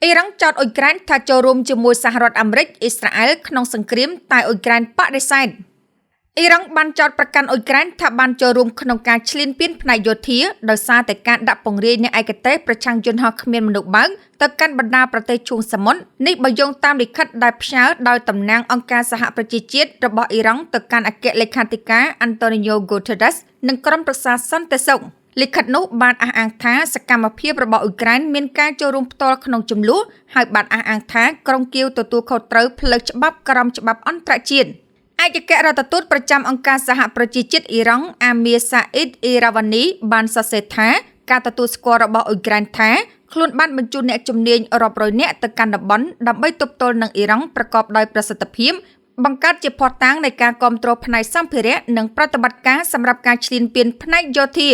អ៊ីរ៉ង់ចោទអ៊ុយក្រែនថាចូលរួមជាមួយសហរដ្ឋអាមេរិកអ៊ីស្រាអែលក្នុងសង្គ្រាមតែអ៊ុយក្រែនបដិសេធអ៊ីរ៉ង់បានចោទប្រកាន់អ៊ុយក្រែនថាបានចូលរួមក្នុងការឈ្លានពានផ្នែកយោធាដោយសារតែការដាក់ពង្រាយនៃឯកទេសប្រឆាំងយន្តហោះគ្មានមនុស្សបើកទៅកាន់បណ្ដាប្រទេសឈូងសមុទ្រនេះបើយោងតាមលិខិតដែលផ្ញើដោយតំណាងអង្គការសហប្រជាជាតិរបស់អ៊ីរ៉ង់ទៅកាន់អគ្គលេខាធិការ Antonio Guterres និងក្រុមប្រឹក្សាសន្តិសុខលិខិតនោះបានអះអាងថាសកម្មភាពរបស់អ៊ុយក្រែនមានការចូលរួមផ្ទាល់ក្នុងជម្លោះហើយបានអះអាងថាក្រុងគៀវទទួលខុសត្រូវផ្លូវច្បាប់ក្រមច្បាប់អន្តរជាតិឯកអគ្គរដ្ឋទូតប្រចាំអង្គការសហប្រជាជាតិអ៊ីរ៉ង់អាមៀសាអ៊ីដអ៊ីរ៉ាវ៉ានីបានសរសេរថាការទទួលស្គាល់របស់អ៊ុយក្រែនថាខ្លួនបានបញ្ជូនអ្នកជំនាញរាប់រយនាក់ទៅកាន់តំបន់ដើម្បីទប់ទល់នឹងអ៊ីរ៉ង់ប្រកបដោយប្រសិទ្ធភាពបង្កើតជាភស្តុតាងនៃការគាំទ្រផ្នែកសម្ភារៈនិងប្រតិបត្តិការសម្រាប់ការឈ្លានពានផ្នែកយោធា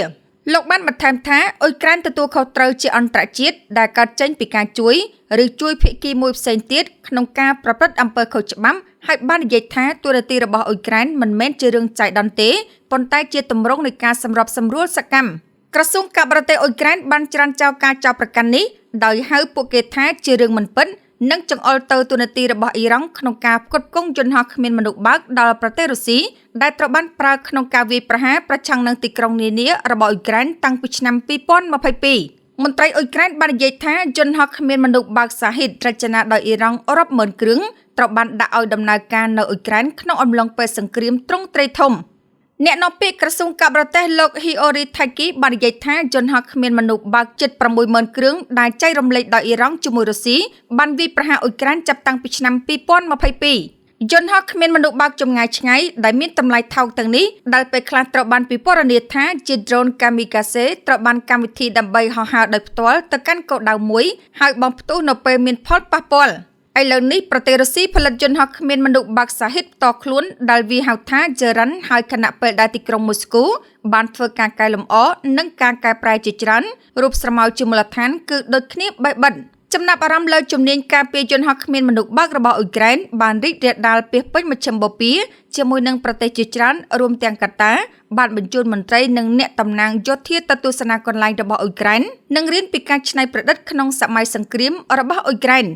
លោកបានបន្ថែមថាអ៊ុយក្រែនទទួលខុសត្រូវជាអន្តរជាតិដែលកើតចេញពីការជួយឬជួយភាគីមួយផ្សេងទៀតក្នុងការប្រព្រឹត្តអំពើខុសច្បាប់ហើយបាននិយាយថាទូរនីតិរបស់អ៊ុយក្រែនមិនមែនជារឿងចៃដន្យទេប៉ុន្តែជាទម្រង់នៃការសម្របសម្រួលសកម្មក្រសួងការបរទេសអ៊ុយក្រែនបានច្រានចោលការចោទប្រកាន់នេះដោយហៅពួកគេថាជារឿងមិនពិតនិងចង្អុលទៅទូរនីតិរបស់អ៊ីរ៉ង់ក្នុងការផ្គត់ផ្គង់យន្តហោះគ្មានមនុស្សបើកដល់ប្រទេសរុស្ស៊ីដែលត្រូវបានប្រើក្នុងការវាយប្រហារប្រឆាំងនឹងទីក្រុងនានារបស់អ៊ុយក្រែនតាំងពីឆ្នាំ2022មន្ត្រីអ៊ុយក្រែនបាននិយាយថាយន្តហោះគ្មានមនុស្សបើកសាហ៊ីដរចនាដោយអ៊ីរ៉ង់រាប់ម៉ឺនគ្រឿងត្រូវបានដាក់ឲ្យដំណើរការនៅអ៊ុយក្រែនក្នុងអំឡុងពេលសង្គ្រាមទ្រង់ទ្រាយធំអ្នកនាំពាក្យក្រសួងការបរទេសលោក Hiori Taiki បាននិយាយថាយន្តហោះគ្មានមនុស្សបើកជិត 60000 គ្រឿងដែលចែករំលែកដោយអ៊ីរ៉ង់ជាមួយរុស្ស៊ីបានវាយប្រហារអ៊ុយក្រែនចាប់តាំងពីឆ្នាំ2022យន្តហោះគ្មានមនុស្សបើកចម្ងាយឆ្ងាយដែលមានតម្លៃថោកទាំងនេះដែលពេលខ្លះត្រូវបានពិពណ៌នាថាជា drone kamikaze ត្រូវបានកម្មវិធីដើម្បីហោះហើរដោយផ្ទាល់ទៅកាន់គោលដៅមួយហើយបំផ្ទុះនៅពេលមានផលប៉ះពាល់ឥឡូវនេះប្រទេសរុស្ស៊ីផលិតយន្តហោះគ្មានមនុស្សបើកសាហ៊ីដផ្ទាល់ខ្លួនដែលវាហៅថា Geran ហើយខណៈពេលដែលទីក្រុងមូស្គូបានធ្វើការកែលម្អនិងការកែប្រែជាច្រើនរូបស្រមោលជាមូលដ្ឋានគឺដូចគ្នាបេះបិទចំណាប់អារម្មណ៍លើជំនាញការពារយន្តហោះគ្មានមនុស្សបើករបស់អ៊ុយក្រែនបានរីករាលដាលពាសពេញមជ្ឈិមបូព៌ាជាមួយនឹងប្រទេសជាច្រើនរួមទាំងកាតាបានបញ្ជូនមន្ត្រីនិងអ្នកតំណាងយោធាទៅទស្សនាកន្លែងរបស់អ៊ុយក្រែននិងរៀនពីការច្នៃប្រឌិតក្នុងសម័យសង្គ្រាមរបស់អ៊ុយក្រែន